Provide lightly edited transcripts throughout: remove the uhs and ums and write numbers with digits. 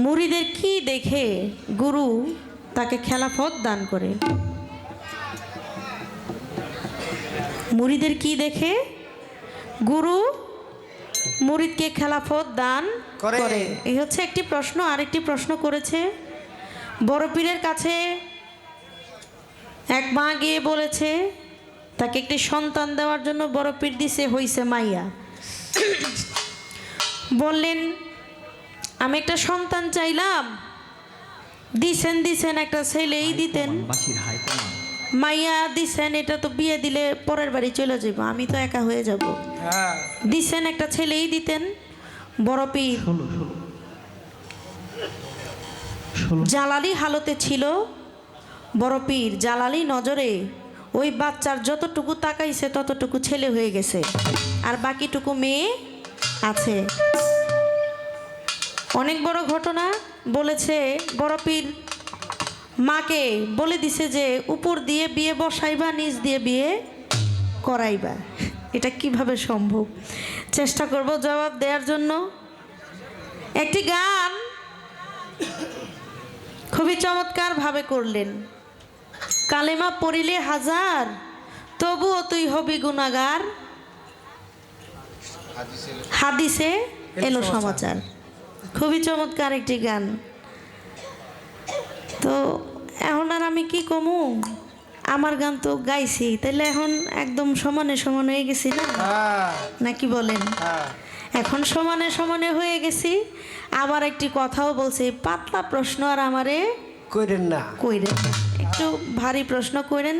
মুরিদের কি দেখে গুরু তাকে খেলাফত দান করে? মুরিদের কি দেখে গুরু মুরিদকে খেলাফত দান করে? এই হচ্ছে একটি প্রশ্ন। আরেকটি প্রশ্ন করেছে, বড় পীরের কাছে এক মা গিয়ে বলেছে তাকে একটি সন্তান দেওয়ার জন্য বড় পীর দিছে, হইছে মাইয়া। বললেন আমি একটা সন্তান চাইলাম, দিছেন একটা ছেলেই দিতেন, মাইয়া দিছেন, এটা তো বিয়ে দিলে পরের বাড়ি চলে যাব, আমি তো একা হয়ে যাব। দিছেন একটা ছেলেই দিতেন। বড় পীর জালালি হালতে ছিল। বড় পীর জালালি নজরে ওই বাচ্চার যতটুকু তাকাইছে ততটুকু ছেলে হয়ে গেছে, আর বাকিটুকু মেয়ে আছে। অনেক বড় ঘটনা বলেছে। বড় পীর মাকে বলে দিছে যে উপর দিয়ে বিয়ে বসাইবা, নিচ দিয়ে বিয়ে করাইবা। এটা কিভাবে সম্ভব? চেষ্টা করব জবাব দেওয়ার জন্য। একটি গান খুবই চমৎকার ভাবে করলেন। কালেমা পড়িলে হাজার, তবুও তুই হবি গুনাহগার, হাদিসে এলো সমাচার। খুবই চমৎকার একটি গান। তো এখন আর আমি কি কমু, আমার গান তো গাইছি, তাইলে এখন একদম সমানে সমানে হয়ে গেছি না, নাকি বলেন? এখন সমানে সমানে হয়ে গেছি। আবার একটি কথাও বলছে, পাতলা প্রশ্ন আর আমারে কইরেন না, একটু ভারী প্রশ্ন করেন।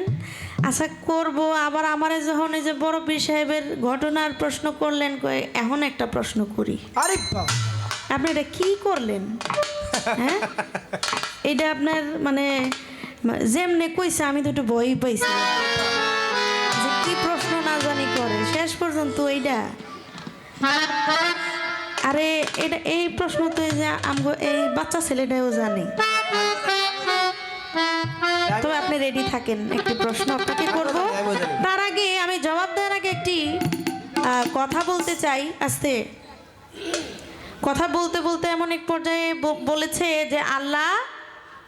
আচ্ছা করব। আবার আমারে যখন এই যে বড় পীর সাহেবের ঘটনার প্রশ্ন করলেন, এখন একটা প্রশ্ন করি। আপনি এটা কি করলেন? হ্যাঁ, এটা আপনার মানে যেমনে কইছে আমি তো একটু ভয় পাইছি যে কি প্রশ্ন না জানি করে শেষ পর্যন্ত এইটা। আরে এটা এই প্রশ্ন তো এই যে এই বাচ্চা ছেলেটাও জানে। তো আপনি রেডি থাকেন, একটি প্রশ্ন আপনাকে করব। তার আগে আমি জবাব দেওয়ার আগে একটি কথা বলতে চাই। আস্তে কথা বলতে বলতে এমন এক পর্যায়ে বলেছে যে আল্লাহ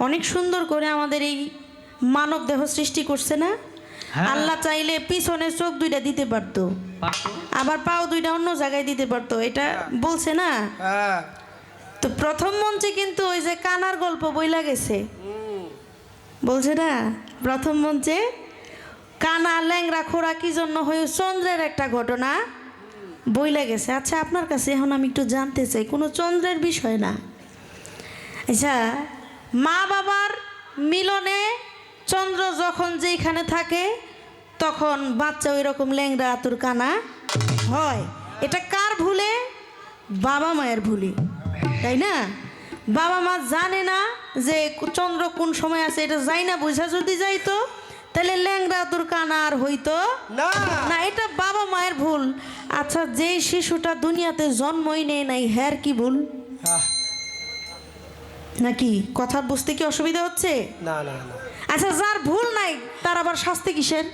অনেক সুন্দর করে আমাদের এই মানব দেহ সৃষ্টি করছে না? আল্লাহ চাইলে পিছনে চোখ দুইটা দিতে পারতো, আবার পাও দুইটা অন্য জায়গায় দিতে পারতো, এটা বলছে না? তো প্রথম মঞ্চে কিন্তু ওই যে কানার গল্প বইলা গেছে, বলছে না? প্রথম মঞ্চে কানা ল্যাংরা খোড়া কি জন্য হয়ে চন্দ্রের একটা ঘটনা বইলা গেছে। আচ্ছা আপনার কাছে এখন আমি একটু জানতে চাই, কোনো চন্দ্রের বিষয় না, আচ্ছা মা বাবার মিলনে চন্দ্র যখন যেখানে থাকে তখন বাচ্চা ওই রকম ল্যাংরা আতুর কানা হয়। এটা কার ভুলে? বাবা মায়ের ভুলে, তাই না? বাবা মা জানে না যে চন্দ্র কোন সময় আছে, এটা যাই না বুঝা যদি যাইতো তাহলে ল্যাংরা আতুর কানা আর হইতো না। এটা বাবা মায়ের ভুল। আচ্ছা যেই শিশুটা দুনিয়াতে জন্মই নেয় নাই, হ্যার কি ভুল? নাকি কথা বুঝতে কি অসুবিধা হচ্ছে? না না না। আচ্ছা যার ভুল নাই তার আবার শাস্তি কিসের?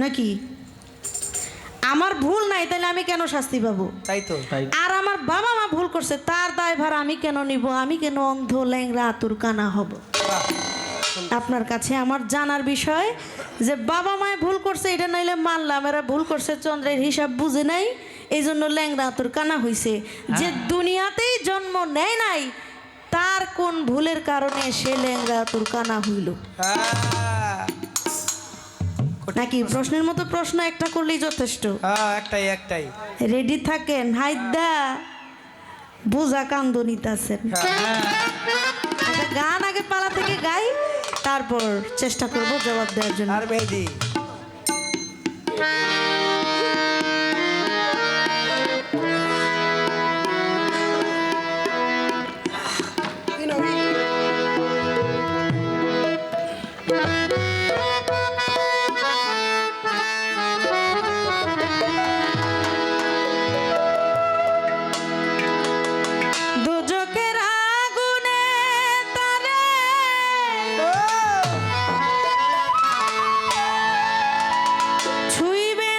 নাকি আমার ভুল নাই তাহলে আমি কেন শাস্তি পাবো? তাই তো। আর আমার বাবা মা ভুল করছে তার দায়ভার আমি কেন নিব? আমি কেন অন্ধ ল্যাংরা আতুর কানা হব? আপনার কাছে আমার জানার বিষয় যে বাবা মায় ভুল করছে এটা নাইলে মানলাম, এরা ভুল করছে চন্দ্রের হিসাব বুঝে নাই এই জন্য ল্যাংরা আতুর কানা হইছে। যে দুনিয়াতেই জন্ম নেয় নাই তার কোন ভুলের কারণে সে ল্যাংরা আতুর কানা হইল? নাকি প্রশ্নের মতো প্রশ্ন একটা করলেই যথেষ্ট? একটাই। রেডি থাকেন, হাইদা বোঝা কান্দনিতে আছেন। একটা গান আগে পালা থেকে গাই, তারপর চেষ্টা করব জবাব দেওয়ার জন্য। আর মেহেদি ছুঁইবে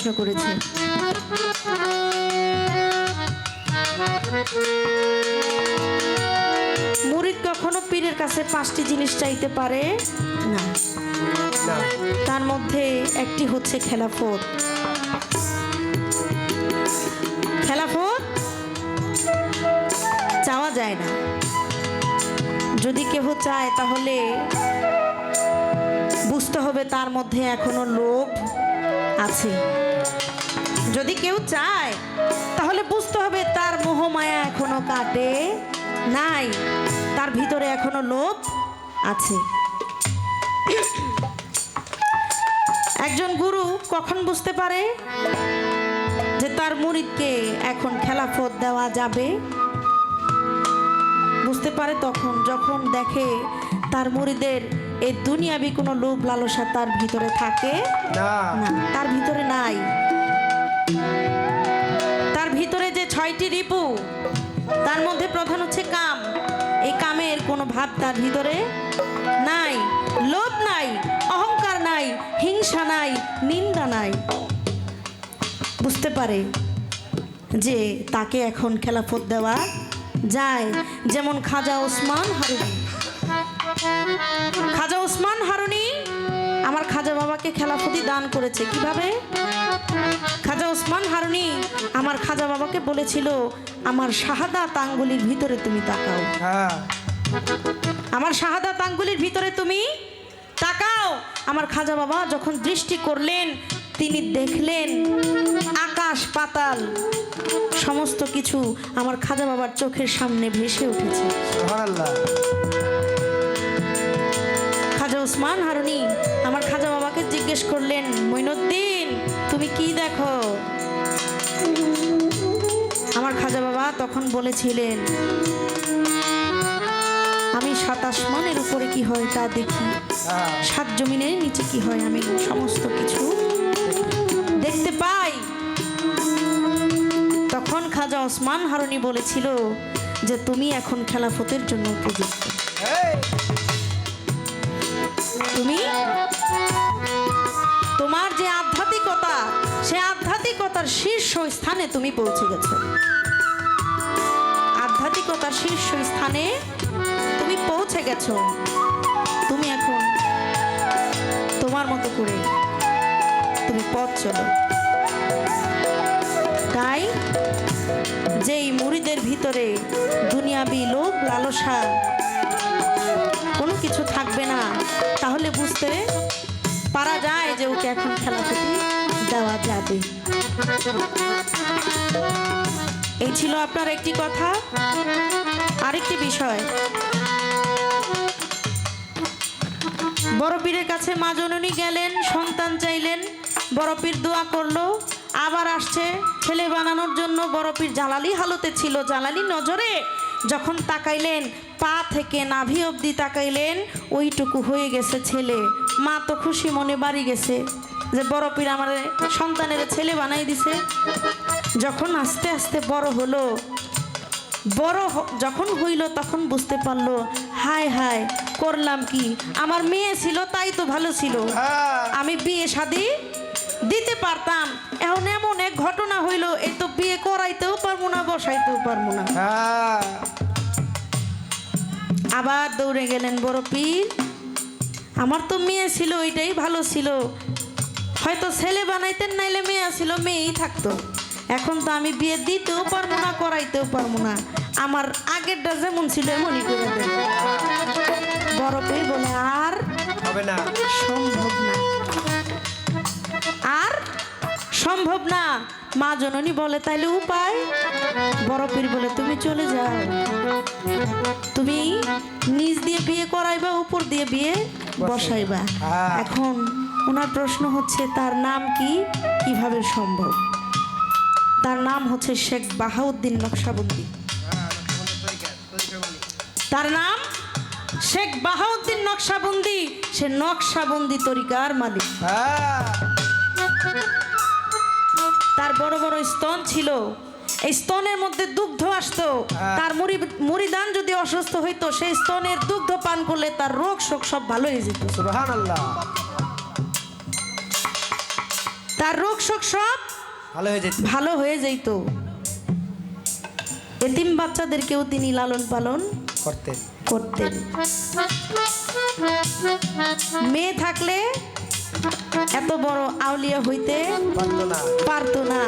প্রশ্ন করেছে। মুরিদ কখনো পীরের কাছে 5টি জিনিস চাইতে পারে না। না। তার মধ্যে একটি হচ্ছে খেলাফত। খেলাফত চাওয়া যায় না। যদি কেহ চায় তাহলে বুঝতে হবে তার মধ্যে এখনো লোভ আছে। যদি কেউ চায় তাহলে বুঝতে হবে তার মোহমায়া এখনো কাটে নাই, তার ভিতরে এখনো লোভ আছে। একজন গুরু কখন বুঝতে পারে যে তার মুরিদকে এখন খেলাফত দেওয়া যাবে? বুঝতে পারে তখন যখন দেখে তার মুরিদের এই দুনিয়াবি কোনো লোভ লালসা তার ভিতরে থাকে না। না, তার ভিতরে নাই। তার ভিতরে যে 6টি রিপু, তার মধ্যে প্রধান হচ্ছে কাম। এই কামের কোনো ভাব তার ভিতরে নাই, লোভ নাই, অহংকার নাই, হিংসা নাই, নিন্দা নাই। বুঝতে পারে যে তাকে এখন খেলাফত দেওয়া যায়। যেমন খাজা ওসমান হারুনি। খাজা ওসমান হারুনি আমার খাজা বাবাকে খেলাফতি দান করেছে। কিভাবে? খাজা ওসমান হারুনি আমার খাজা বাবাকে বলেছিল, আমার শাহাদাত আঙ্গুলির ভিতরে তুমি তাকাও, হ্যাঁ। আমার শাহাদাত আঙ্গুলির ভিতরে তুমি তাকাও। আমার খাজা বাবা যখন দৃষ্টি করলেন, তিনি দেখলেন আকাশ পাতাল সমস্ত কিছু আমার খাজা বাবার চোখের সামনে ভেসে উঠেছে। সুবহানাল্লাহ। খাজা ওসমান হারুনি আমার খাজা বাবাকে জিজ্ঞেস করলেন, মঈনুদ্দিন তুমি কি দেখো? আমার খাজা বাবা তখন বলেছিলেন, আমি 7 আসমানের উপরে কি হয় তা দেখি, হ্যাঁ। 7 জমিনের নিচে কি হয় আমি সমস্ত কিছু দেখতে পাই। তখন খাজা ওসমান হারুনি বলেছিল যে তুমি এখন খেলাফতের জন্য উপযুক্ত। এই, তুমি তোমার যে আধ্যাত্মিকতা, সে আধ্যাত্মিকতার শীর্ষ স্থানে তুমি পৌঁছে গেছো। আধ্যাত্মিকতার শীর্ষ স্থানে তুমি পৌঁছে গেছো। তুমি এখন তোমার মতো করে তুমি পথ চলো। তাই যেই মুরিদের ভিতরে দুনিয়াবি লোভ লালসা কোনো কিছু থাকবে না, তাহলে বুঝতে পারা যায় যে ওকে এখন খেলাফতি দেওয়া যাবে। এই ছিল আপনার একটি কথা। আরেকটি বিষয়, বড় পীরের কাছে মা জননী গেলেন, সন্তান চাইলেন, বড় পীর দোয়া করলো, আবার আসছে ছেলে বানানোর জন্য। বড় পীর জালালি হালতে ছিল, জালালি নজরে যখন তাকাইলেন, পা থেকে নাভি অবধি তাকাইলেন, ওইটুকু হয়ে গেছে ছেলে। মা তো খুশি মনে বাড়ি গেছে যে বড় পীর আমার সন্তানের ছেলে বানাই দিছে। যখন আস্তে আস্তে বড় হলো, যখন হইল তখন বুঝতে পারলো, হায় হায় করলাম কি, আমার মেয়ে ছিল তাই তো ভালো ছিল, হ্যাঁ। আমি বিয়ে শাদি দিতে পারতাম। এখন এমন এক ঘটনা হইল, এই তো বিয়ে করাইতেও পারবো না, বসাইতেও পারবো না। হ্যাঁ। আবার দৌড়ে গেলেন বড় পীর, আমার তো মেয়ে ছিল ওইটাই ভালো ছিল, হয়তো ছেলে বানাইতেন, নাইলে মেয়ে ছিল মেয়েই থাকতো। এখন তো আমি বিয়ে দিতেও পারবো না, করাইতেও পারবো না, আমার আগেরটা যেমন ছিল এমনই করে দেন। বড় পীর বলে, আর হবে না। সম্ভব না, আর সম্ভব না। মা জননী বলে, তাইলে উপায়? বড় পীর বলে, তুমি চলে যাও, তুমি নিজ দিয়ে বিয়ে করাইবা, উপর দিয়ে বিয়ে বসাইবা। এখন ওনার প্রশ্ন হচ্ছে, তার নাম কি, কিভাবে সম্ভব? তার নাম হচ্ছে শেখ বাহাউদ্দিন নকশবন্দি। তার নাম শেখ বাহাউদ্দিন নকশবন্দি। সে নকশবন্দি তরিকার মালিক। হ্যাঁ। তার বড় বড় স্তন ছিল, এই স্তনের মধ্যে দুগ্ধ আসতো। তার মুরিদান যদি অসুস্থ হইতো, সেই স্তনের দুগ্ধ পান করলে তার রোগ শোক সব ভালো হয়ে যেত। সুবহানাল্লাহ। তার রোগ শোক সব ভালো হয়ে যেত। ভালো হয়ে যেত। এতিম বাচ্চাদেরকেও তিনি লালন পালন করতেন। করতেন। মেয়ে থাকলে এত বড় আউলিয়া হইতে পারতো না। পারতো না।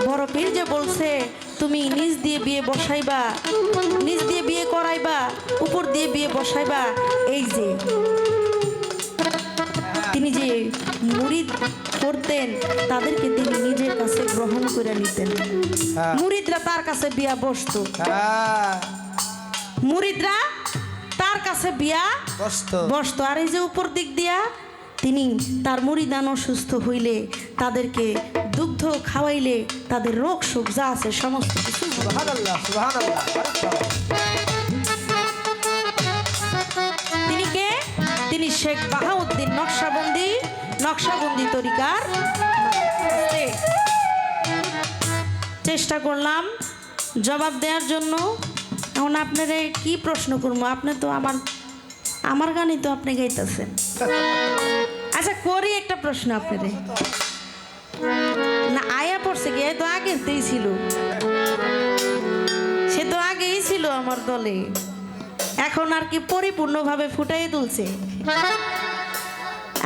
বড় পীর যে বলছে তুমি নিজ দিয়ে বিয়ে বসাইবা, নিজ দিয়ে বিয়ে করাইবা, উপর দিয়ে বিয়ে বসাইবা, এই যে তিনি যে মুরিদ করতেন তাদেরকে তিনি নিজের কাছে গ্রহণ করে নিতেন। হ্যাঁ। মুরিদরা তার কাছে বিয়া বসতো, হ্যাঁ, মুরিদরা তার কাছে বিয়া বসতো। বসতো। আর এই যে উপর দিক দিয়া তিনি তার মুরিদান অসুস্থ হইলে তাদেরকে দুগ্ধ খাওয়াইলে তাদের রোগ শোক যা আছে সমস্ত কিছু ভালো। সুবহানাল্লাহ, সুবহানাল্লাহ। তিনি কে? তিনি শেখ বাহাউদ্দিন নকশাবন্দি তরিকার। চেষ্টা করলাম জবাব দেওয়ার জন্য। এখন আপনারা কি প্রশ্ন করবো? আপনি তো আমার গানই তো আপনি গাইতেছেন। আচ্ছা করি একটা প্রশ্ন আপনারে। না আয়া পড়ছে কি? তো আগেতেই ছিল, সে তো আগেই ছিল আমার দলে, এখন আর কি পরিপূর্ণভাবে ফুটাই তুলছে।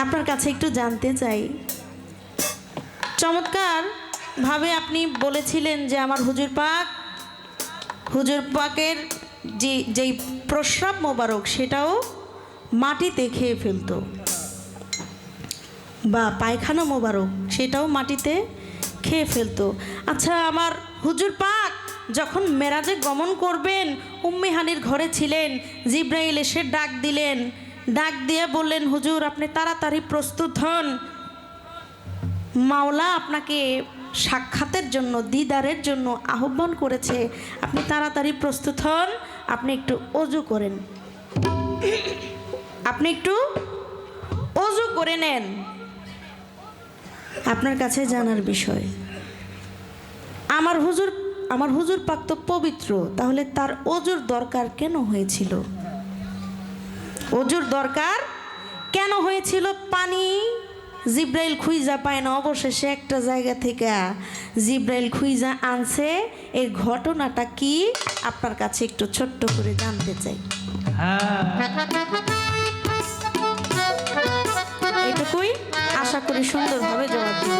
আপনার কাছে একটু জানতে চাই, চমৎকার ভাবে আপনি বলেছিলেন যে আমার হুজুর পাকের যেই প্রস্রাব মোবারক সেটাও মাটিতে খেয়ে ফেলতো, বা পায়খানা মোবারক সেটাও মাটিতে খেয়ে ফেলতো। আচ্ছা, আমার হুজুর পাক যখন মেরাজে গমন করবেন উম্মে হানির ঘরে ছিলেন, জিব্রাইল এসে ডাক দিলেন, ডাক দিয়ে বললেন হুজুর আপনি তাড়াতাড়ি প্রস্তুত হন, মাওলা আপনাকে সাক্ষাতের জন্য দিদারের জন্য আহ্বান করেছে, আপনি তাড়াতাড়ি প্রস্তুত হন, আপনি একটু অজু করেন, আপনি একটু অজু করে নেন। আপনার কাছে জানার বিষয়, আমার হুজুর পাক তো পবিত্র, তাহলে তার অজুর দরকার কেন হয়েছিল? অজুর দরকার কেন হয়েছিল? পানি জিব্রাইল খুঁজা পায় না, অবশেষে একটা জায়গা থেকে জিব্রাইল খুঁজা আনছে। এই ঘটনাটা কি আপনার কাছে একটু ছোট্ট করে জানতে চাই। এটুকুই, আশা করি সুন্দরভাবে জবাব দিবেন।